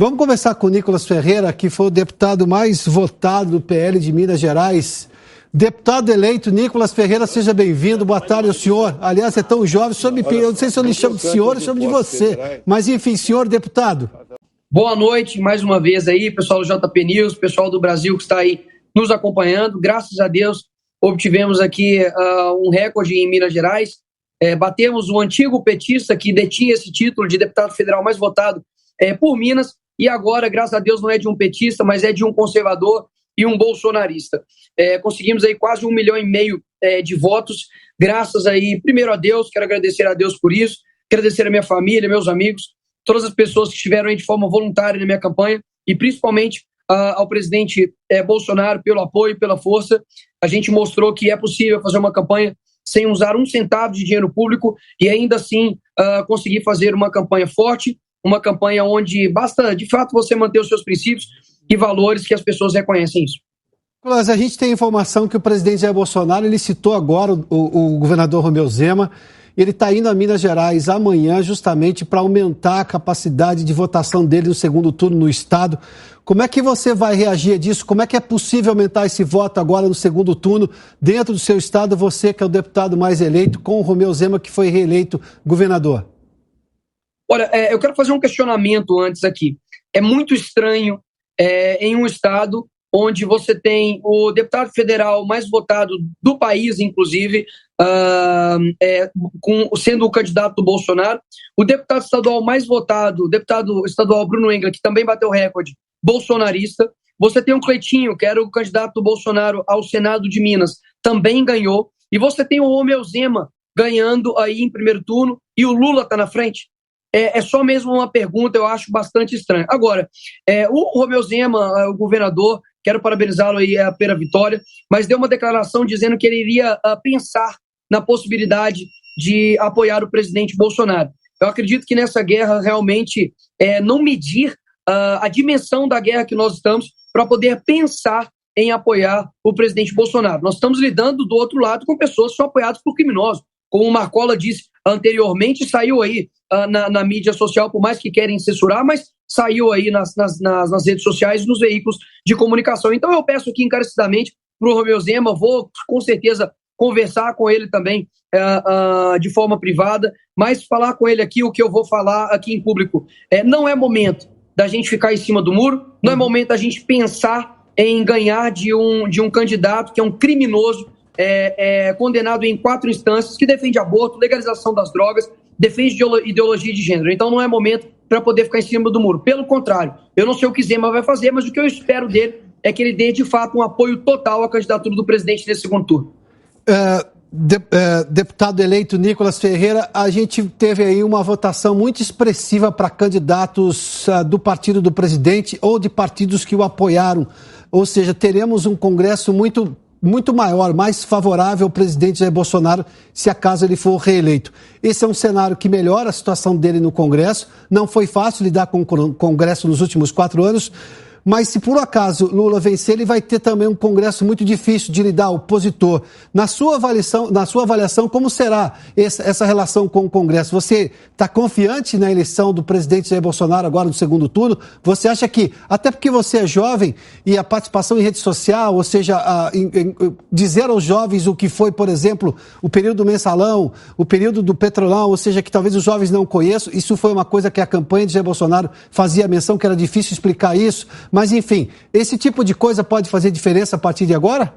Vamos conversar com o Nicolas Ferreira, que foi o deputado mais votado do PL de Minas Gerais. Deputado eleito, Nicolas Ferreira, seja bem-vindo. Boa tarde ao senhor. Aliás, é tão jovem, o senhor eu não sei se eu lhe chamo de senhor ou chamo de você. Mas, enfim, senhor deputado. Boa noite, mais uma vez aí, pessoal do JP News, pessoal do Brasil que está aí nos acompanhando. Graças a Deus, obtivemos aqui um recorde em Minas Gerais. Batemos o antigo petista que detinha esse título de deputado federal mais votado por Minas. E agora, graças a Deus, não é de um petista, mas é de um conservador e um bolsonarista. Conseguimos aí quase 1,5 milhão de votos, graças aí, primeiro a Deus, quero agradecer a Deus por isso, agradecer a minha família, meus amigos, todas as pessoas que estiveram aí de forma voluntária na minha campanha, e principalmente ao presidente Bolsonaro pelo apoio, pela força. A gente mostrou que é possível fazer uma campanha sem usar um centavo de dinheiro público e ainda assim conseguir fazer uma campanha forte, uma campanha onde basta, de fato, você manter os seus princípios e valores que as pessoas reconhecem isso. Nicolas, a gente tem informação que o presidente Jair Bolsonaro, ele citou agora o governador Romeu Zema, ele está indo a Minas Gerais amanhã justamente para aumentar a capacidade de votação dele no segundo turno no estado. Como é que você vai reagir a disso? Como é que é possível aumentar esse voto agora no segundo turno dentro do seu estado, você que é o deputado mais eleito, com o Romeu Zema que foi reeleito governador? Olha, eu quero fazer um questionamento antes aqui. É muito estranho em um estado onde você tem o deputado federal mais votado do país, inclusive, sendo o candidato do Bolsonaro, o deputado estadual mais votado, o deputado estadual Bruno Engler, que também bateu recorde, bolsonarista. Você tem o Cleitinho, que era o candidato do Bolsonaro ao Senado de Minas, também ganhou. E você tem o Romeu Zema ganhando aí em primeiro turno e o Lula está na frente. É só mesmo uma pergunta, eu acho bastante estranho. Agora, o Romeu Zema, o governador, quero parabenizá-lo aí pela vitória, mas deu uma declaração dizendo que ele iria pensar na possibilidade de apoiar o presidente Bolsonaro. Eu acredito que nessa guerra realmente não medir a dimensão da guerra que nós estamos para poder pensar em apoiar o presidente Bolsonaro. Nós estamos lidando do outro lado com pessoas que são apoiadas por criminosos. Como o Marcola disse anteriormente, saiu aí na mídia social, por mais que querem censurar, mas saiu aí nas redes sociais e nos veículos de comunicação. Então eu peço aqui encarecidamente para o Romeu Zema, vou com certeza conversar com ele também de forma privada, mas falar com ele aqui o que eu vou falar aqui em público. Não é momento da gente ficar em cima do muro, não é momento da gente pensar em ganhar de um candidato que é um criminoso, condenado em 4 instâncias, que defende aborto, legalização das drogas, defende ideologia de gênero. Então não é momento para poder ficar em cima do muro. Pelo contrário, eu não sei o que Zema vai fazer, mas o que eu espero dele é que ele dê, de fato, um apoio total à candidatura do presidente nesse segundo turno. Deputado eleito Nicolas Ferreira, a gente teve aí uma votação muito expressiva para candidatos do partido do presidente ou de partidos que o apoiaram. Ou seja, teremos um congresso muito maior, mais favorável ao presidente Jair Bolsonaro, se acaso ele for reeleito. Esse é um cenário que melhora a situação dele no Congresso. Não foi fácil lidar com o Congresso nos últimos 4 anos, mas se por acaso Lula vencer, ele vai ter também um Congresso muito difícil de lidar, opositor. Na sua avaliação, como será essa relação com o Congresso? Você está confiante na eleição do presidente Jair Bolsonaro agora no segundo turno? Você acha que, até porque você é jovem e a participação em rede social, ou seja, dizer aos jovens o que foi, por exemplo, o período do mensalão, o período do petrolão, ou seja, que talvez os jovens não conheçam, isso foi uma coisa que a campanha de Jair Bolsonaro fazia menção, que era difícil explicar isso. Mas, enfim, esse tipo de coisa pode fazer diferença a partir de agora?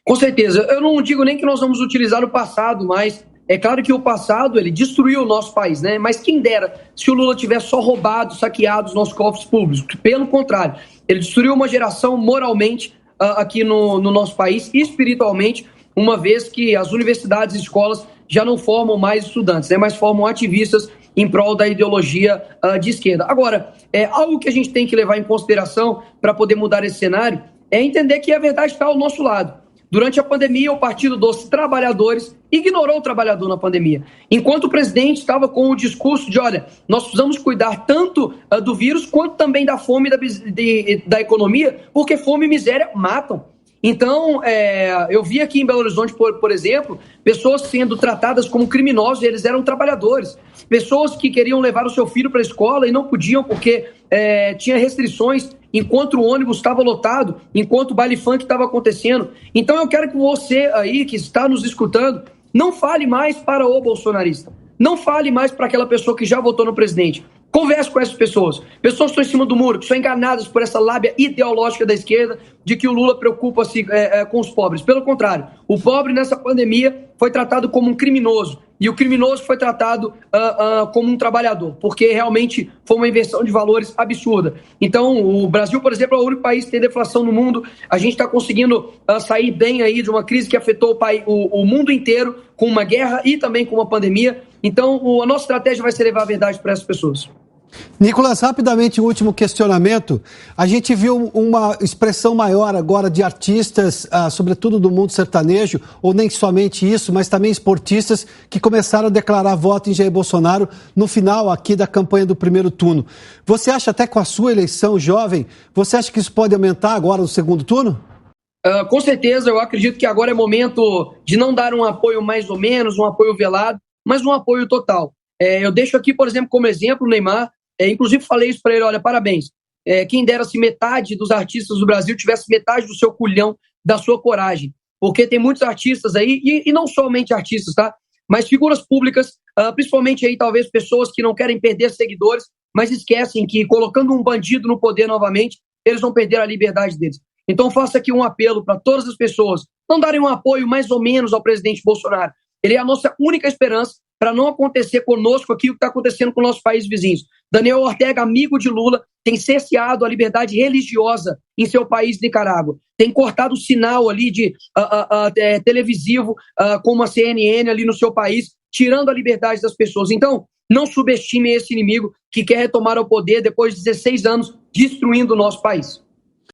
Com certeza. Eu não digo nem que nós vamos utilizar o passado, mas é claro que o passado, ele destruiu o nosso país, né? Mas quem dera se o Lula tivesse só roubado, saqueado os nossos cofres públicos. Pelo contrário, ele destruiu uma geração moralmente aqui no nosso país e espiritualmente, uma vez que as universidades e escolas já não formam mais estudantes, né? Mas formam ativistas em prol da ideologia de esquerda. Agora, algo que a gente tem que levar em consideração para poder mudar esse cenário é entender que a verdade está ao nosso lado. Durante a pandemia, o Partido dos Trabalhadores ignorou o trabalhador na pandemia. Enquanto o presidente estava com o discurso de, olha, nós precisamos cuidar tanto do vírus quanto também da fome da economia, porque fome e miséria matam. Então, eu vi aqui em Belo Horizonte, por exemplo, pessoas sendo tratadas como criminosos, e eles eram trabalhadores. Pessoas que queriam levar o seu filho para a escola e não podiam porque tinha restrições enquanto o ônibus estava lotado, enquanto o baile funk estava acontecendo. Então eu quero que você aí, que está nos escutando, não fale mais para o bolsonarista. Não fale mais para aquela pessoa que já votou no presidente. Converse com essas pessoas. Pessoas que estão em cima do muro, que são enganadas por essa lábia ideológica da esquerda de que o Lula preocupa-se com os pobres. Pelo contrário, o pobre nessa pandemia foi tratado como um criminoso. E o criminoso foi tratado como um trabalhador, porque realmente foi uma inversão de valores absurda. Então, o Brasil, por exemplo, é o único país que tem deflação no mundo. A gente está conseguindo sair bem aí de uma crise que afetou o mundo inteiro, com uma guerra e também com uma pandemia. Então, a nossa estratégia vai ser levar a verdade para essas pessoas. Nicolas, rapidamente, um último questionamento. A gente viu uma expressão maior agora de artistas, sobretudo do mundo sertanejo, ou nem somente isso, mas também esportistas, que começaram a declarar voto em Jair Bolsonaro no final aqui da campanha do primeiro turno. Você acha, até com a sua eleição jovem, você acha que isso pode aumentar agora no segundo turno? Com certeza, eu acredito que agora é momento de não dar um apoio mais ou menos, um apoio velado, mas um apoio total. Eu deixo aqui, por exemplo, como exemplo o Neymar. Inclusive falei isso para ele, olha, parabéns. Quem dera se metade dos artistas do Brasil tivesse metade do seu culhão, da sua coragem. Porque tem muitos artistas aí, e não somente artistas, tá? Mas figuras públicas, principalmente aí talvez pessoas que não querem perder seguidores, mas esquecem que colocando um bandido no poder novamente, eles vão perder a liberdade deles. Então faço aqui um apelo para todas as pessoas não darem um apoio mais ou menos ao presidente Bolsonaro. Ele é a nossa única esperança para não acontecer conosco aqui o que está acontecendo com nossos países vizinhos. Daniel Ortega, amigo de Lula, tem cerceado a liberdade religiosa em seu país, Nicarágua. Tem cortado o sinal ali de televisivo, como a CNN ali no seu país, tirando a liberdade das pessoas. Então, não subestime esse inimigo que quer retomar o poder depois de 16 anos destruindo o nosso país.